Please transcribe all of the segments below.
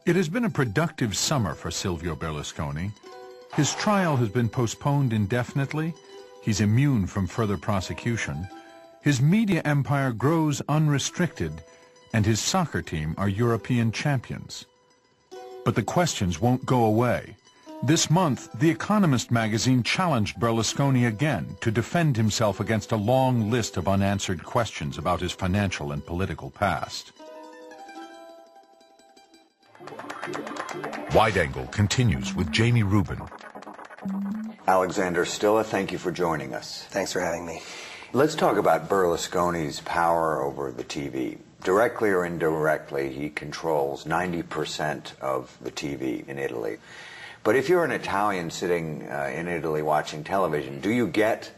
It has been a productive summer for Silvio Berlusconi. His trial has been postponed indefinitely. He's immune from further prosecution. His media empire grows unrestricted, and his soccer team are European champions. But the questions won't go away. This month, The Economist magazine challenged Berlusconi again to defend himself against a long list of unanswered questions about his financial and political past. Wide Angle continues with Jamie Rubin. Alexander Stilla, thank you for joining us. Thanks for having me. Let's talk about Berlusconi's power over the TV. Directly or indirectly, he controls 90% of the TV in Italy. But if you're an Italian sitting in Italy watching television, do you get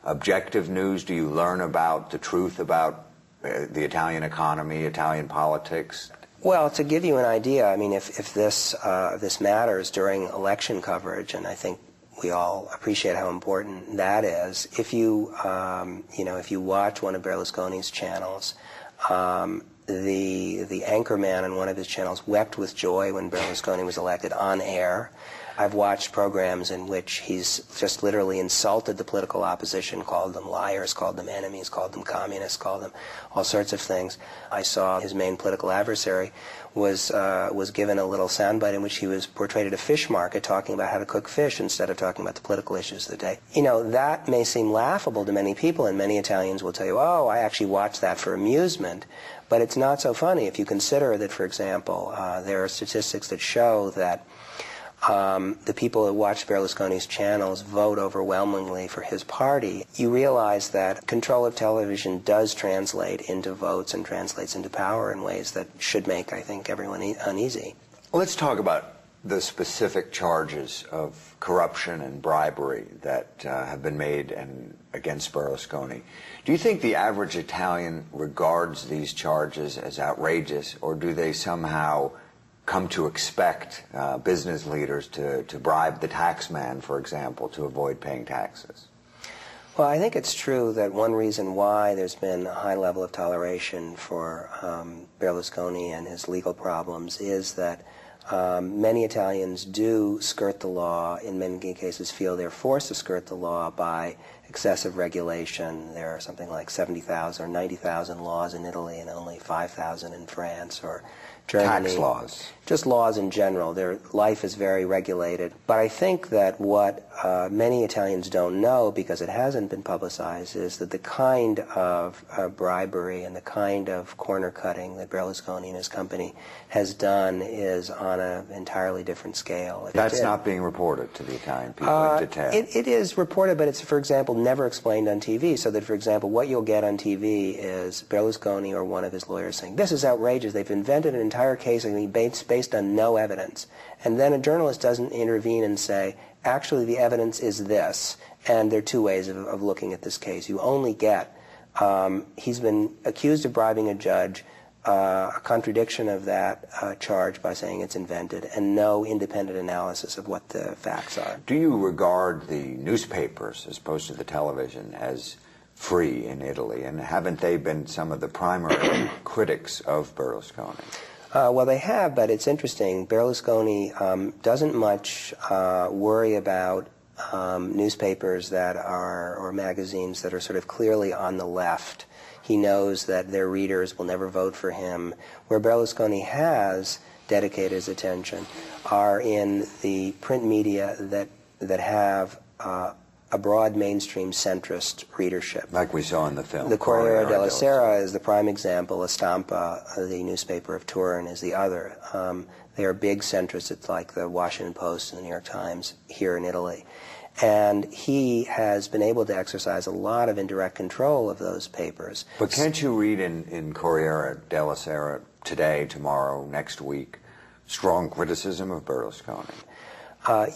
objective news? Do you learn about the truth about the Italian economy, Italian politics? Well, to give you an idea, I mean, if this matters during election coverage, and I think we all appreciate how important that is, if you if you watch one of Berlusconi's channels, the anchorman on one of his channels wept with joy when Berlusconi was elected on air. I've watched programs in which he's just literally insulted the political opposition, called them liars, called them enemies, called them communists, called them all sorts of things. I saw his main political adversary was given a little soundbite in which he was portrayed at a fish market talking about how to cook fish instead of talking about the political issues of the day. You know, that may seem laughable to many people, and many Italians will tell you, oh, I actually watched that for amusement. But it's not so funny if you consider that, for example, there are statistics that show that the people that watch Berlusconi's channels vote overwhelmingly for his party. You realize that control of television does translate into votes and translates into power in ways that should make, I think, everyone uneasy. Let's talk about the specific charges of corruption and bribery that have been made against Berlusconi. Do you think the average Italian regards these charges as outrageous, or do they somehow come to expect business leaders to bribe the taxman, for example, to avoid paying taxes? Well, I think it's true that one reason why there's been a high level of toleration for Berlusconi and his legal problems is that many Italians do skirt the law, in many cases feel they're forced to skirt the law by excessive regulation. There are something like 70,000 or 90,000 laws in Italy and only 5,000 in France or Germany. Tax laws. Just laws in general. Their life is very regulated. But I think that what many Italians don't know, because it hasn't been publicized, is that the kind of bribery and the kind of corner cutting that Berlusconi and his company has done is on an entirely different scale. That's not being reported to the Italian people in detail. It is reported, but it's, for example, never explained on TV. So that, for example, what you'll get on TV is Berlusconi or one of his lawyers saying, this is outrageous, they've invented an entire case based on no evidence. And then a journalist doesn't intervene and say, actually the evidence is this. And there are two ways of looking at this case. You only get, he's been accused of bribing a judge, a contradiction of that charge by saying it's invented, and no independent analysis of what the facts are. Do you regard the newspapers, as opposed to the television, as free in Italy? And haven't they been some of the primary critics of Berlusconi? Well, they have, but it's interesting. Berlusconi doesn't much worry about newspapers that are, or magazines that are sort of clearly on the left. He knows that their readers will never vote for him. Where Berlusconi has dedicated his attention are in the print media that have a broad mainstream centrist readership. Like we saw in the film. The Corriere della Sera is the prime example. La Stampa, the newspaper of Turin, is the other. They are big centrists. It's like the Washington Post and the New York Times here in Italy. And he has been able to exercise a lot of indirect control of those papers. But can't you read in Corriere della Sera today, tomorrow, next week, strong criticism of Berlusconi?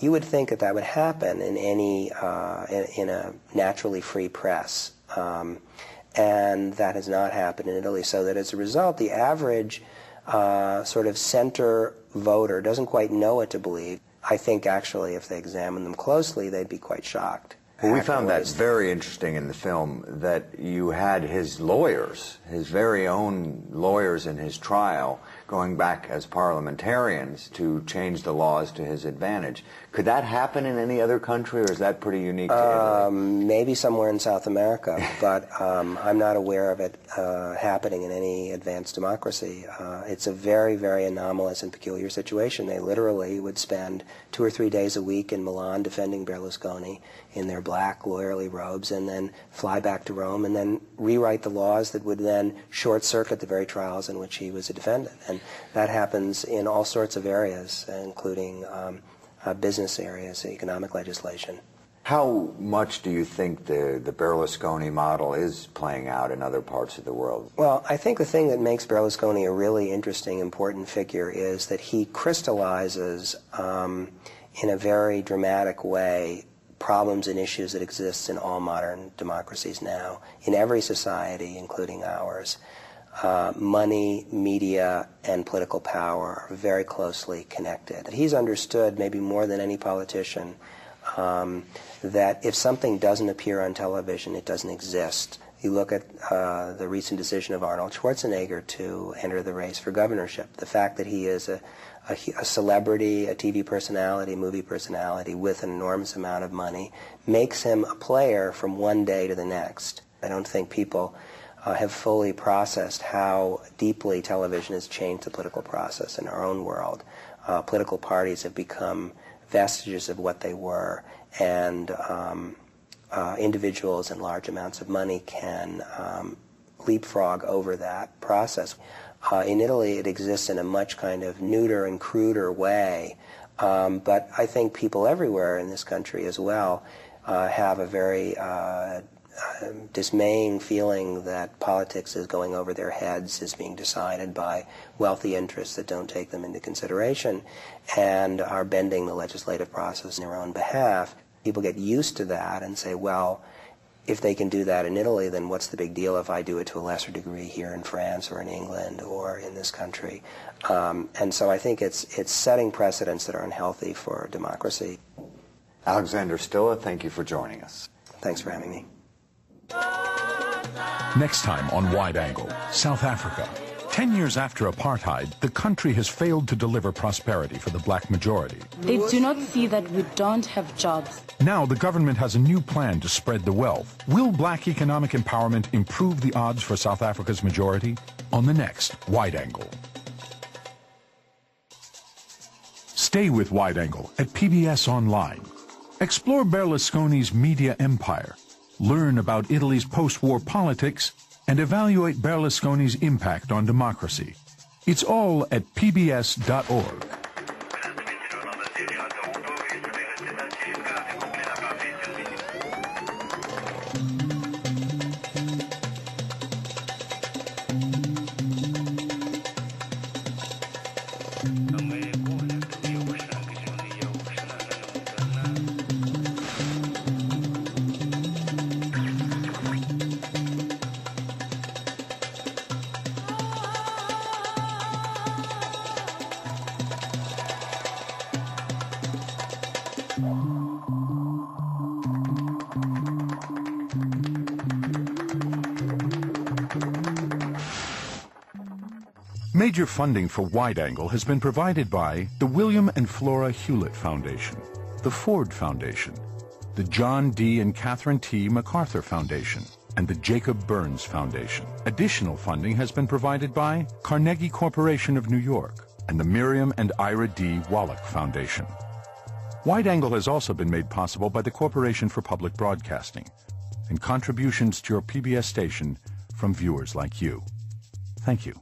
You would think that would happen in any in a naturally free press, and that has not happened in Italy. So that as a result, the average sort of center voter doesn't quite know what to believe. I think actually, if they examine them closely, they'd be quite shocked. Well, we found that very interesting in the film, that you had his lawyers, his very own lawyers in his trial, going back as parliamentarians to change the laws to his advantage. Could that happen in any other country, or is that pretty unique to Italy? Maybe somewhere in South America, but I'm not aware of it happening in any advanced democracy. It's a very, very anomalous and peculiar situation. They literally would spend 2 or 3 days a week in Milan defending Berlusconi in their black lawyerly robes, and then fly back to Rome and then rewrite the laws that would then short-circuit the very trials in which he was a defendant. And that happens in all sorts of areas, including business areas, economic legislation. How much do you think the Berlusconi model is playing out in other parts of the world? Well, I think the thing that makes Berlusconi a really interesting, important figure is that he crystallizes in a very dramatic way problems and issues that exist in all modern democracies now, in every society, including ours. Money, media, and political power are very closely connected. He's understood, maybe more than any politician, that if something doesn't appear on television, it doesn't exist. You look at the recent decision of Arnold Schwarzenegger to enter the race for governorship. The fact that he is a celebrity, a TV personality, movie personality with an enormous amount of money makes him a player from one day to the next. I don't think people have fully processed how deeply television has changed the political process in our own world. Political parties have become vestiges of what they were, and individuals and large amounts of money can leapfrog over that process. In Italy, it exists in a much kind of neuter and cruder way, but I think people everywhere in this country as well have a very dismaying feeling that politics is going over their heads, is being decided by wealthy interests that don't take them into consideration, and are bending the legislative process in their own behalf. People get used to that and say, well, if they can do that in Italy, then what's the big deal if I do it to a lesser degree here in France or in England or in this country? And so I think it's setting precedents that are unhealthy for democracy. Alexander Stilla, thank you for joining us. Thanks for having me. Next time on Wide Angle, South Africa. 10 years after apartheid, the country has failed to deliver prosperity for the black majority. They do not see that we don't have jobs. Now the government has a new plan to spread the wealth. Will black economic empowerment improve the odds for South Africa's majority? On the next Wide Angle. Stay with Wide Angle at PBS Online. Explore Berlusconi's media empire. Learn about Italy's post-war politics and evaluate Berlusconi's impact on democracy. It's all at pbs.org. Major funding for Wide Angle has been provided by the William and Flora Hewlett Foundation, the Ford Foundation, the John D. and Catherine T. MacArthur Foundation, and the Jacob Burns Foundation. Additional funding has been provided by Carnegie Corporation of New York and the Miriam and Ira D. Wallach Foundation. Wide Angle has also been made possible by the Corporation for Public Broadcasting and contributions to your PBS station from viewers like you. Thank you.